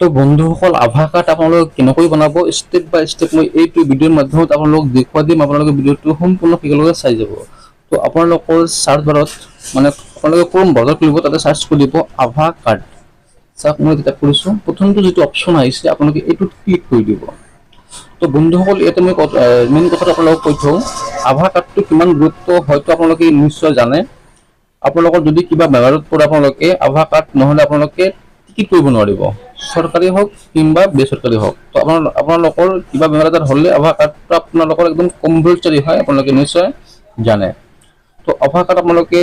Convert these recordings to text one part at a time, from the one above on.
তো বন্ধুসকল আধাৰ কাৰ্ড আপোনালোকে কেনেকৈ বনাব ষ্টেপ বাই ষ্টেপ মই এইটো ভিডিঅ'ৰ মাধ্যমত আপোনালোকক দেখুৱাই দিম। আপোনালোকে ভিডিঅ'টো সম্পূৰ্ণ একেলগে চাই যাব। তো আপোনালোকৰ চাৰ্চ বাৰত মানে আপোনালোকে ক্ৰোম ব্ৰাউজাৰ খুলিব, তাতে চাৰ্চ কৰিব আধাৰ কাৰ্ড। চাওক মই এতিয়া কৰিছোঁ, প্ৰথমটো যিটো অপশ্যন আহিছে আপোনালোকে এইটোত ক্লিক কৰি দিব। তো বন্ধুসকল ইয়াতে মই মেইন কথাটো আপোনালোকক কৈ থওঁ, আধাৰ কাৰ্ডটো কিমান গুৰুত্ব হয়তো আপোনালোকে নিশ্চয় জানে। আপোনালোকৰ যদি কিবা বেমাৰত পৰে আপোনালোকে আধাৰ কাৰ্ড নহ'লে আপোনালোকে টিকিট কৰিব নোৱাৰিব, চৰকাৰী হওক কিংবা বেচৰকাৰী হওক। তো আপোনালোকৰ কিবা বেমাৰ আজাৰ হ'লে আধাৰ কাৰ্ডটো আপোনালোকৰ একদম কম্পালচৰি হয়, আপোনালোকে নিশ্চয় জানে। তো আধাৰ কাৰ্ড আপোনালোকে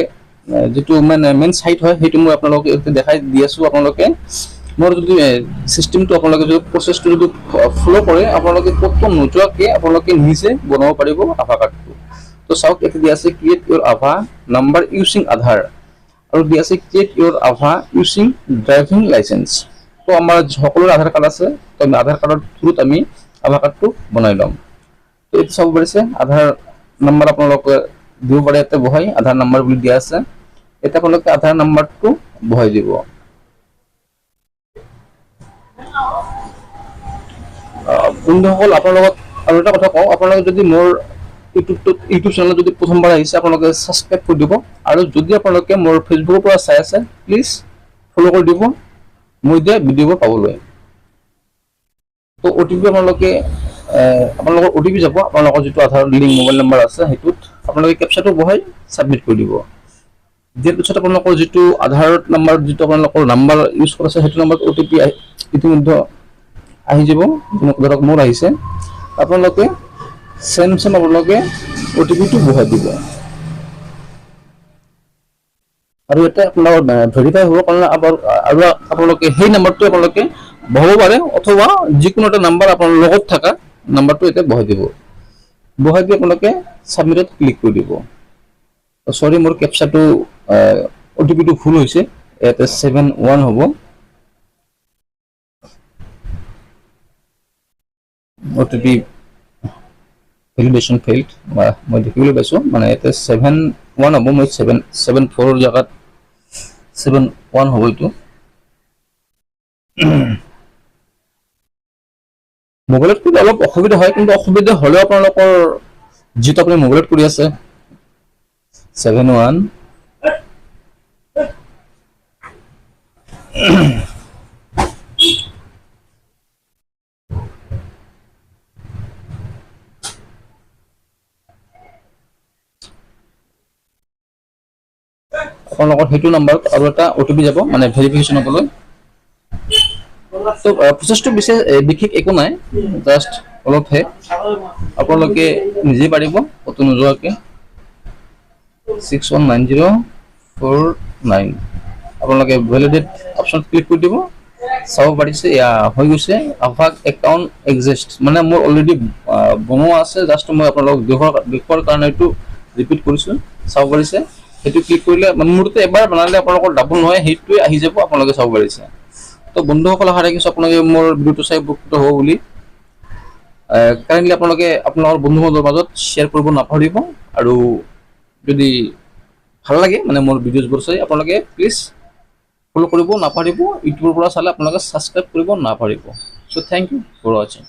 যিটো মেইন চাইট হয় সেইটো মই আপোনালোকে দেখাই দি আছোঁ। আপোনালোকে মোৰ যদি চিষ্টেমটো আপোনালোকে যদি প্ৰচেছটো যদি ফ'ল' কৰে আপোনালোকে ক'তো নোযোৱাকৈ আপোনালোকে নিজে বনাব পাৰিব আধাৰ কাৰ্ডটো। তো চাওক ইয়াতে দিয়া আছে ক্ৰিয়েট ইউৰ আধাৰ নাম্বাৰ ইউজিং আধাৰ, আৰু দিয়া আছে ক্ৰিয়েট ইউৰ আধাৰ ইউজিং ড্ৰাইভিং লাইচেন্স। তো আমাৰ সকলোৰে আধাৰ কাৰ্ড আছে, তো আমি আধাৰ কাৰ্ডৰ থ্ৰুত আমি আধাৰ কাৰ্ডটো বনাই ল'ম। তো এইটো চাব পাৰিছে আধাৰ নাম্বাৰ আপোনালোকে দিব পাৰে, ইয়াতে বহাই আধাৰ নাম্বাৰ বুলি দিয়া আছে। এতিয়া আপোনালোকে আধাৰ নাম্বাৰটো বহাই দিব। বন্ধুসকল আপোনালোকক আৰু এটা কথা কওঁ, আপোনালোকে যদি মোৰ ইউটিউব চেনেলত যদি প্ৰথমবাৰ আহিছে আপোনালোকে ছাবস্ক্ৰাইব কৰি দিব, আৰু যদি আপোনালোকে মোৰ ফেচবুকৰ পৰা চাই আছে প্লিজ ফ'ল' কৰি দিব মই দিয়া ভিডিঅ'বোৰ পাবলৈ। তো OTP আপোনালোকৰ OTP যাব, আপোনালোকৰ যিটো আধাৰ লিংক মোবাইল নাম্বাৰ আছে সেইটোত আপোনালোকে কেপচাটো বহাই ছাবমিট কৰি দিব। দিয়াৰ পিছত আপোনালোকৰ যিটো আধাৰ নাম্বাৰ যিটো আপোনালোকৰ নাম্বাৰ ইউজ কৰা আছে সেইটো নাম্বাৰত OTP ইতিমধ্যে আহি যাব। ধৰক মোৰ আহিছে, আপোনালোকে চেম আপোনালোকে OTPটো বহাই দিব, আৰু এটা আপোনালোকৰ ভেৰিফাই হ'ব কাৰণে আৰু আপোনালোকে সেই নাম্বাৰটো আপোনালোকে বহাব পাৰে, অথবা যিকোনো এটা নাম্বাৰ আপোনাৰ লগত থকা নাম্বাৰটো এতিয়া বহাই দিব। বহাই দি আপোনালোকে ছাবমিটত ক্লিক কৰি দিব। চৰি মোৰ কেপচাটো OTPটো ভুল হৈছে, ইয়াতে 71 হ'ব। OTP ভেলিডেশ্যন ফেইল্ড মই দেখিবলৈ পাইছোঁ, মানে ইয়াতে 71 হ'ব, মই 74 জেগাত 71 হ'ব এইটো। মোবাইলত কিন্তু অলপ অসুবিধা হয়, কিন্তু অসুবিধা হ'লেও আপোনালোকৰ যিটো আপুনি মোবাইলত কৰি আছে 71 আপোনালোকৰ সেইটো নাম্বাৰত আৰু এটা OTP যাব, মানে ভেৰিফিকেশ্যন হ'বলৈ। তো প্ৰচেছটো বিশেষ একো নাই, জাষ্ট অলপহে, আপোনালোকে নিজেই পাৰিব ক'তো নোযোৱাকৈ। 619049 আপোনালোকে ভেলিডেট অপশ্যনত ক্লিক কৰি দিব। চাব পাৰিছে এয়া হৈ গৈছে আধাৰ একাউণ্ট এক্সিষ্ট, মানে মোৰ অলৰেডি বনোৱা আছে, জাষ্ট মই আপোনালোকক দেখুৱাৰ কাৰণে এইটো ৰিপিট কৰিছোঁ। চাব পাৰিছে সেইটো ক্লিক কৰিলে মোৰতো এবাৰ বনালে আপোনালোকৰ ডাবল নহয়, সেইটোৱে আহি যাব, আপোনালোকে চাব পাৰিছে। তো বন্ধুসকল আশা ৰাখিছোঁ আপোনালোকে মোৰ ভিডিঅ'টো চাই উপকৃত হ'ব বুলি। কাইণ্ডলি আপোনালোকে আপোনালোকৰ বন্ধু বান্ধৱৰ মাজত শ্বেয়াৰ কৰিব নাপাহৰিব, আৰু যদি ভাল লাগে মানে মোৰ ভিডিঅ'বোৰ চাই আপোনালোকে প্লিজ ফ'ল' কৰিব নাপাহৰিব। ইউটিউবৰ পৰা চালে আপোনালোকে ছাবস্ক্ৰাইব কৰিব নাপাহৰিব। চ' থেংক ইউ ফৰ ৱাচিং।